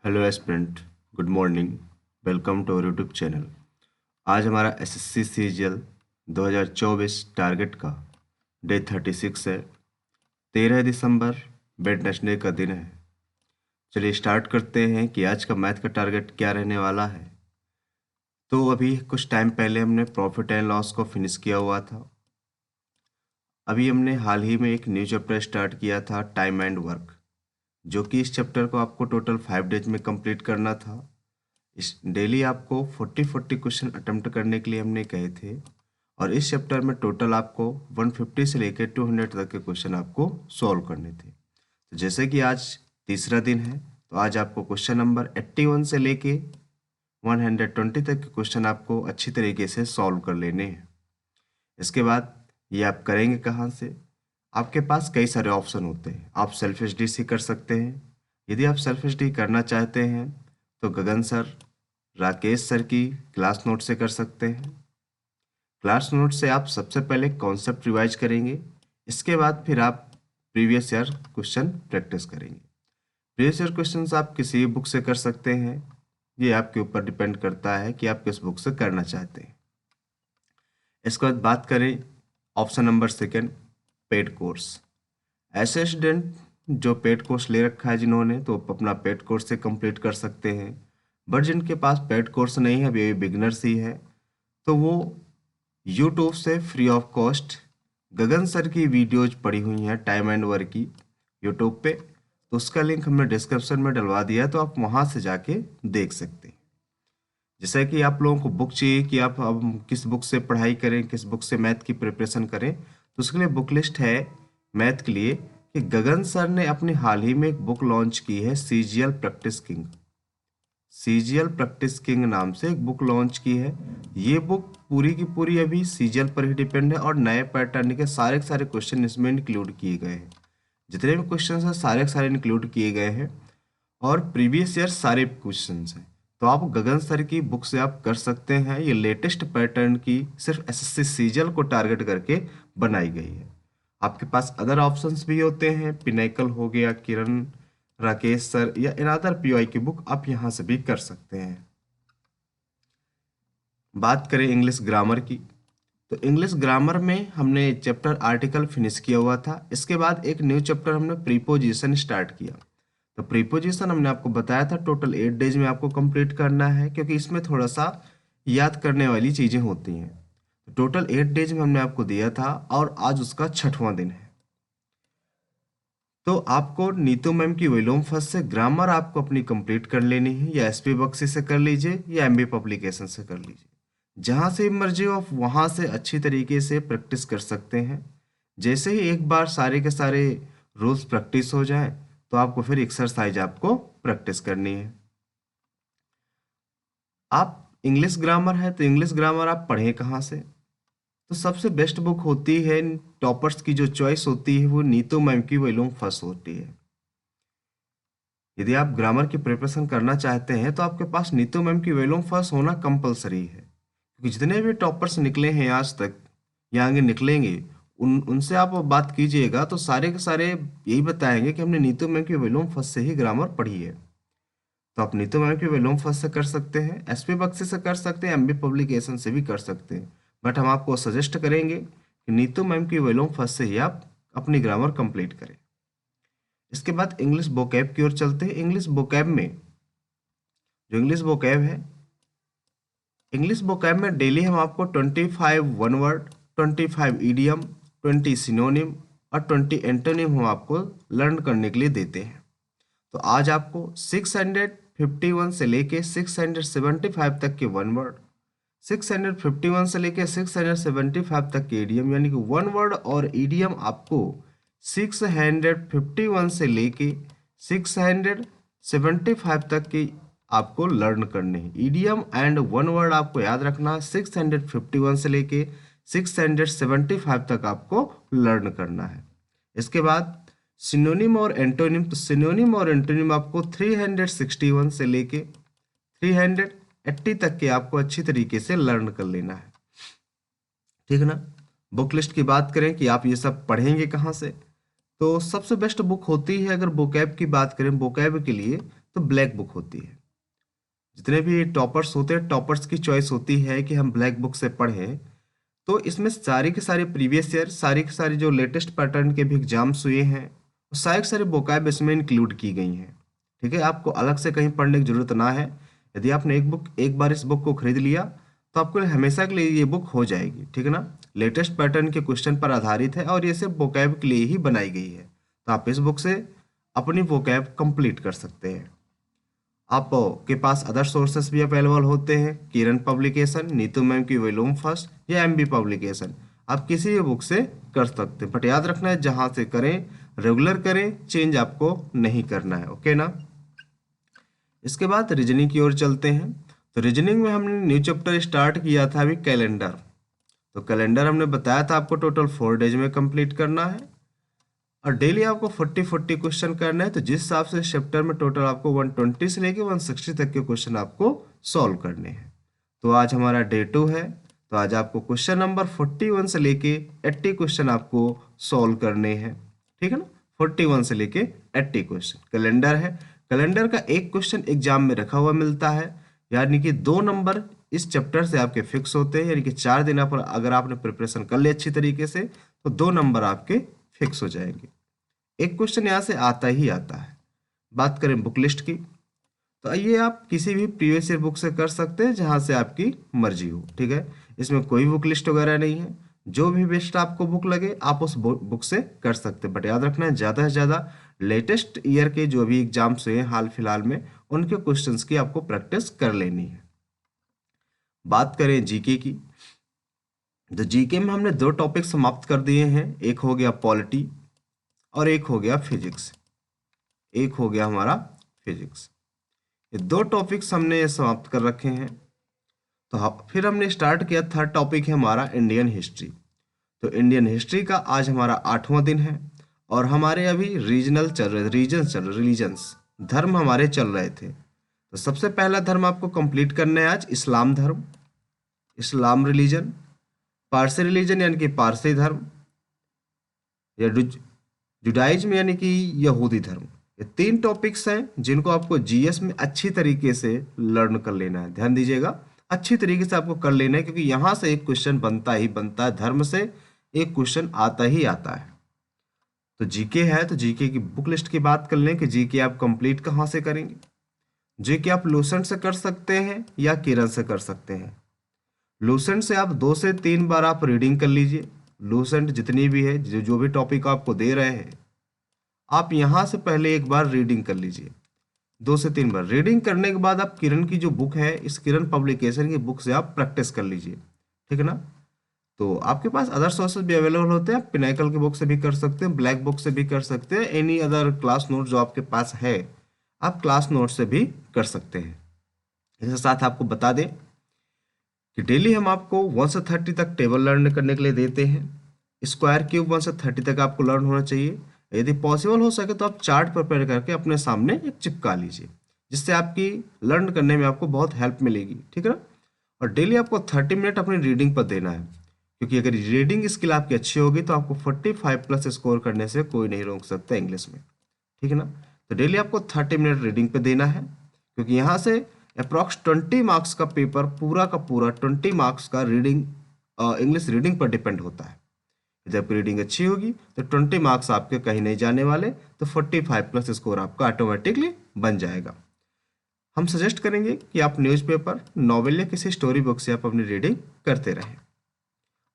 Hello aspirant, good morning. Welcome to our YouTube channel. आज हमारा SSC CGL 2024 target का day 36 है। 13 दिसंबर Wednesday का दिन है। चलिए स्टार्ट करते हैं कि आज का मैथ का टारगेट क्या रहने वाला है। तो अभी कुछ टाइम पहले हमने प्रॉफिट एंड लॉस को फिनिश किया हुआ था। अभी हमने हाल ही में एक न्यू चैप्टर स्टार्ट किया था, टाइम एंड वर्क, जो कि इस चैप्टर को आपको टोटल 5 डेज में कंप्लीट करना था। इस डेली आपको 40 क्वेश्चन अटेम्प्ट करने के लिए हमने कहे थे, और इस चैप्टर में टोटल आपको 150 से लेकर 200 तक के क्वेश्चन आपको सॉल्व करने थे। तो जैसे कि आज तीसरा दिन है, तो आज आपको क्वेश्चन नंबर 81 से लेके 120 तक के क्वेश्चन आपको अच्छी तरीके से सॉल्व कर लेने हैं। इसके बाद ये आप करेंगे कहाँ से? आपके पास कई सारे ऑप्शन होते हैं। आप सेल्फ स्टडी से कर सकते हैं। यदि आप सेल्फ स्टडी करना चाहते हैं तो गगन सर, राकेश सर की क्लास नोट से कर सकते हैं। क्लास नोट से आप सबसे पहले कॉन्सेप्ट रिवाइज करेंगे, इसके बाद फिर आप प्रीवियस ईयर क्वेश्चन प्रैक्टिस करेंगे। प्रीवियस ईयर क्वेश्चन आप किसी भी बुक से कर सकते हैं, ये आपके ऊपर डिपेंड करता है कि आप किस बुक से करना चाहते हैं। इसके बाद बात करें option number second, paid course. ऐसे स्टूडेंट जो पेड कोर्स ले रखा है जिन्होंने, तो अपना पेड कोर्स से कंप्लीट कर सकते हैं। बट जिनके पास पेड कोर्स नहीं है, अभी बिगनर्स ही है, तो वो यूट्यूब से free of cost Gagan sir की वीडियोज पड़ी हुई हैं टाइम एंड वर्क की यूट्यूब पे, तो उसका लिंक हमने डिस्क्रिप्शन में डलवा दिया है, तो आप वहाँ से जाके देख सकते हैं। जैसे कि आप लोगों को बुक चाहिए कि आप अब किस बुक से पढ़ाई करें, किस बुक से मैथ की प्रिपरेशन करें, तो उसके लिए बुक लिस्ट है मैथ के लिए कि गगन सर ने अपनी हाल ही में एक बुक लॉन्च की है, CGL practice king. CGL practice king नाम से एक बुक लॉन्च की है। ये बुक पूरी की पूरी अभी सीजीएल पर ही डिपेंड है, और नए पैटर्न के सारे क्वेश्चन इसमें इंक्लूड किए गए हैं। जितने भी क्वेश्चन हैं सारे के सारे इंक्लूड किए गए हैं, और प्रीवियस ईयर सारे क्वेश्चन हैं। तो आप गगन सर की बुक से आप कर सकते हैं। ये लेटेस्ट पैटर्न की सिर्फ एसएससी सीजीएल को टारगेट करके बनाई गई है। आपके पास अदर ऑप्शंस भी होते हैं, पिनाकल हो गया, किरण, राकेश सर या अनदर पीवाई की बुक आप यहाँ से भी कर सकते हैं। बात करें इंग्लिश ग्रामर की, तो इंग्लिश ग्रामर में हमने चैप्टर आर्टिकल फिनिश किया हुआ था। इसके बाद एक न्यू चैप्टर हमने प्रीपोजिशन स्टार्ट किया। तो प्रीपोजिशन हमने आपको बताया था टोटल 8 डेज में आपको कंप्लीट करना है, क्योंकि इसमें थोड़ा सा याद करने वाली चीज़ें होती हैं। तो टोटल 8 डेज में हमने आपको दिया था, और आज उसका 6वां दिन है। तो आपको नीतू मैम की विलोम फर्स्ट से ग्रामर आपको अपनी कंप्लीट कर लेनी है, या एसपी बख्शी से कर लीजिए या एमबी पब्लिकेशन से कर लीजिए। जहाँ से मर्जी हो आप वहाँ से अच्छी तरीके से प्रैक्टिस कर सकते हैं। जैसे ही एक बार सारे के सारे रूल्स प्रैक्टिस हो जाए, तो आपको फिर एक्सरसाइज आपको प्रैक्टिस करनी है। आप इंग्लिश ग्रामर है, तो इंग्लिश ग्रामर आप पढ़ें कहाँ से? तो सबसे बेस्ट बुक होती है, टॉपर्स की जो चॉइस होती है वो नीतू मैम की वॉल्यूम फर्स्ट होती है। यदि आप ग्रामर की प्रिपरेशन करना चाहते हैं तो आपके पास नीतू मैम की वॉल्यूम फर्स्ट होना कंपलसरी है, क्योंकि जितने भी टॉपर्स निकले हैं आज तक या आगे निकलेंगे, उनसे आप बात कीजिएगा तो सारे के सारे यही बताएंगे कि हमने नीतू मैम की वॉल्यूम फर्स्ट से ही ग्रामर पढ़ी है। तो आप नीतू मैम की वॉल्यूम फर्स्ट से कर सकते हैं, एसपी बख्शी से कर सकते हैं, एमबी पब्लिकेशन से भी कर सकते हैं। बट हम आपको सजेस्ट करेंगे कि नीतू मैम की वॉल्यूम फर्स्ट से ही आप अपनी ग्रामर कंप्लीट करें। इसके बाद इंग्लिश वोकैब की ओर चलते हैं। इंग्लिश वोकैब में जो इंग्लिश वोकैब है, इंग्लिश वोकैब में डेली हम आपको 25 वन वर्ड, 25 ईडियम, 20 सिनोनिम और 20 एंटोनिम हम आपको लर्न करने के लिए देते हैं। तो आज आपको 651 से लेके 675 तक के वन वर्ड, 651 से लेके 675 तक के ईडियम, यानी कि वन वर्ड और ईडियम आपको 651 से लेके 675 तक की आपको लर्न करने हैं। ईडियम एंड वन वर्ड आपको याद रखना, 651 से लेके 675 तक आपको लर्न करना है। इसके बाद सिनोनिम और एंटोनिम, तो सिनोनिम और एंटोनिम आपको 361 से लेके 380 तक के आपको अच्छी तरीके से लर्न कर लेना है। ठीक है ना? बुक लिस्ट की बात करें कि आप ये सब पढ़ेंगे कहाँ से, तो सबसे बेस्ट बुक होती है, अगर वोकैब की बात करें वोकैब के लिए, तो ब्लैक बुक होती है। जितने भी टॉपर्स होते हैं, टॉपर्स की चॉइस होती है कि हम ब्लैक बुक से पढ़ें। तो इसमें सारी के सारे प्रीवियस ईयर, सारी के सारी जो लेटेस्ट पैटर्न के भी एग्जाम्स हुए हैं, सारे के सारे वोकैब इसमें इंक्लूड की गई हैं। ठीक है, आपको अलग से कहीं पढ़ने की जरूरत ना है। यदि आपने एक बार इस बुक को खरीद लिया तो आपको हमेशा के लिए ये बुक हो जाएगी। ठीक है ना, लेटेस्ट पैटर्न के क्वेश्चन पर आधारित है और ये सिर्फ वोकैब के लिए ही बनाई गई है। तो आप इस बुक से अपनी वोकैब कंप्लीट कर सकते हैं। आपके पास अदर सोर्सेस भी अवेलेबल होते हैं, किरण पब्लिकेशन, नीतू मैम की वॉल्यूम फर्स्ट या एमबी पब्लिकेशन, आप किसी भी बुक से कर सकते हैं। बट याद रखना है जहां से करें रेगुलर करें, चेंज आपको नहीं करना है। ओके ना। इसके बाद रीजनिंग की ओर चलते हैं। तो रीजनिंग में हमने न्यू चैप्टर स्टार्ट किया था अभी, कैलेंडर। तो कैलेंडर हमने बताया था आपको टोटल 4 डेज में कंप्लीट करना है और डेली आपको 40 क्वेश्चन करना है। तो जिस हिसाब से चैप्टर में टोटल आपको 120 से लेके 160 तक के क्वेश्चन आपको सॉल्व करने हैं। तो आज हमारा डे 2 है। तो आज आपको क्वेश्चन नंबर 41 से लेके 80 क्वेश्चन आपको सॉल्व करने हैं। ठीक है ना, 41 से लेके 80 क्वेश्चन कैलेंडर है। कैलेंडर का एक क्वेश्चन एग्जाम में रखा हुआ मिलता है, यानी कि 2 नंबर इस चैप्टर से आपके फिक्स होते हैं। यानी कि 4 दिन पर अगर आपने प्रिपरेशन कर ली अच्छी तरीके से तो 2 नंबर आपके फिक्स हो जाएंगे। एक क्वेश्चन यहाँ से आता ही आता है। बात करें बुक लिस्ट की, तो ये आप किसी भी प्रीवियस ईयर बुक से कर सकते हैं जहाँ से आपकी मर्जी हो। ठीक है, इसमें कोई बुक लिस्ट वगैरह नहीं है। जो भी बेस्ट आपको बुक लगे आप उस बुक से कर सकते हैं। बट याद रखना है ज़्यादा से ज़्यादा लेटेस्ट ईयर के जो भी एग्जाम्स हुए हाल फिलहाल में उनके क्वेश्चंस की आपको प्रैक्टिस कर लेनी है। बात करें जीके की, तो जीके में हमने 2 टॉपिक समाप्त कर दिए हैं। एक हो गया पॉलिटी और एक हो गया फिजिक्स। एक हो गया हमारा फिजिक्स। ये 2 टॉपिक्स हमने समाप्त कर रखे हैं। तो फिर हमने स्टार्ट किया, थर्ड टॉपिक है हमारा इंडियन हिस्ट्री। तो इंडियन हिस्ट्री का आज हमारा 8वां दिन है और हमारे अभी रीजनल चल रहे, रिलीजन्स धर्म हमारे चल रहे थे। तो सबसे पहला धर्म आपको कंप्लीट करना है आज, इस्लाम धर्म, इस्लाम रिलीजन। पारसी रिलीजन यानी कि पारसी धर्म, या जुडाइज्म यानी कि यहूदी धर्म। ये 3 टॉपिक्स हैं जिनको आपको जीएस में अच्छी तरीके से लर्न कर लेना है। ध्यान दीजिएगा, अच्छी तरीके से आपको कर लेना है, क्योंकि यहाँ से एक क्वेश्चन बनता ही बनता है, धर्म से एक क्वेश्चन आता ही आता है। तो जीके है, तो जीके की बुक लिस्ट की बात कर लें कि जीके आप कंप्लीट कहाँ से करेंगे। जीके आप लूसेंट से कर सकते हैं या किरण से कर सकते हैं। लूसेंट से आप 2 से 3 बार आप रीडिंग कर लीजिए। लूसेंट जितनी भी है, जो भी टॉपिक आपको दे रहे हैं, आप यहाँ से पहले एक बार रीडिंग कर लीजिए। 2 से 3 बार रीडिंग करने के बाद आप किरण की जो बुक है, इस किरण पब्लिकेशन की बुक से आप प्रैक्टिस कर लीजिए। ठीक है ना। तो आपके पास अदर सोर्सेज भी अवेलेबल होते हैं, आप पिनाकल की बुक से भी कर सकते हैं, ब्लैक बुक से भी कर सकते हैं, एनी अदर क्लास नोट जो आपके पास है आप क्लास नोट से भी कर सकते हैं। इसके साथ आपको बता दें कि डेली हम आपको 1 से 30 तक टेबल लर्न करने के लिए देते हैं। स्क्वायर क्यूब 1 से 30 तक आपको लर्न होना चाहिए। यदि पॉसिबल हो सके तो आप चार्ट प्रिपेयर करके अपने सामने एक चिपका लीजिए, जिससे आपकी लर्न करने में आपको बहुत हेल्प मिलेगी। ठीक है ना। और डेली आपको 30 मिनट अपनी रीडिंग पर देना है, क्योंकि अगर रीडिंग स्किल आपकी अच्छी होगी तो आपको 45+ स्कोर करने से कोई नहीं रोक सकता इंग्लिश में। ठीक है ना। तो डेली आपको 30 मिनट रीडिंग पे देना है, क्योंकि यहाँ से अप्रॉक्स 20 मार्क्स का पेपर पूरा का पूरा 20 मार्क्स का रीडिंग इंग्लिश रीडिंग पर डिपेंड होता है। जब रीडिंग अच्छी होगी तो 20 मार्क्स आपके कहीं नहीं जाने वाले, तो 45+ स्कोर आपका ऑटोमेटिकली बन जाएगा। हम सजेस्ट करेंगे कि आप न्यूज़पेपर, नॉवेल या किसी स्टोरी बुक से आप अपनी रीडिंग करते रहें।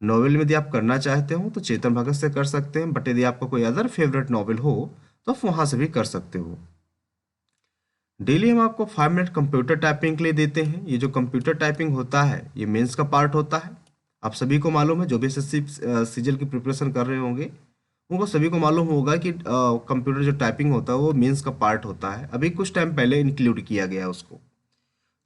नॉवेल में यदि आप करना चाहते हो तो चेतन भगत से कर सकते हैं, बट यदि आपका कोई अदर फेवरेट नॉवेल हो तो आप वहाँ से भी कर सकते हो। डेली हम आपको 5 मिनट कंप्यूटर टाइपिंग के लिए देते हैं। ये जो कंप्यूटर टाइपिंग होता है ये मेंस का पार्ट होता है। आप सभी को मालूम है, जो भी एसएससी सीजीएल की प्रिपरेशन कर रहे होंगे उनको सभी को मालूम होगा कि कंप्यूटर जो टाइपिंग होता है वो मेंस का पार्ट होता है। अभी कुछ टाइम पहले इंक्लूड किया गया उसको।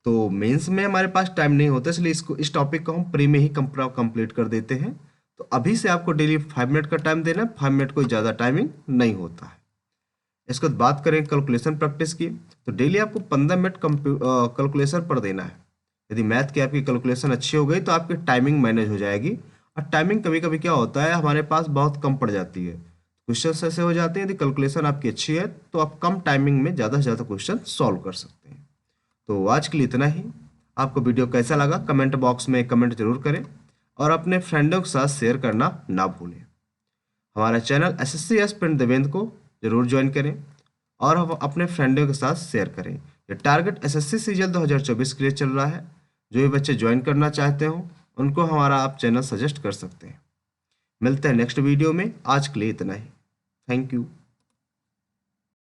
तो मेंस में हमारे पास टाइम नहीं होता, इसलिए इस टॉपिक को हम प्री में ही कंप्लीट कर देते हैं। तो अभी से आपको डेली 5 मिनट का टाइम देना है, 5 मिनट कोई ज़्यादा टाइमिंग नहीं होता है। इसके बाद बात करें कैलकुलेशन प्रैक्टिस की, तो डेली आपको 15 मिनट कैलकुलेशन पर देना है। यदि मैथ की आपकी कैलकुलेशन अच्छी हो गई तो आपकी टाइमिंग मैनेज हो जाएगी। और टाइमिंग कभी कभी क्या होता है हमारे पास बहुत कम पड़ जाती है। क्वेश्चन ऐसे हो जाते हैं, यदि कैलकुलेशन आपकी अच्छी है तो आप कम टाइमिंग में ज़्यादा से ज़्यादा क्वेश्चन सॉल्व कर सकते हैं। तो आज के लिए इतना ही। आपको वीडियो कैसा लगा कमेंट बॉक्स में कमेंट जरूर करें और अपने फ्रेंडों के साथ शेयर करना ना भूलें। हमारा चैनल एसएससी एस्पिरेंट देवेंद्र को जरूर ज्वाइन करें और हम अपने फ्रेंडों के साथ शेयर करें। ये टारगेट एसएससी सीजीएल 2024 के लिए चल रहा है। जो ये बच्चे ज्वाइन करना चाहते हो उनको हमारा आप चैनल सजेस्ट कर सकते हैं। मिलते हैं नेक्स्ट वीडियो में। आज के लिए इतना ही। Thank you.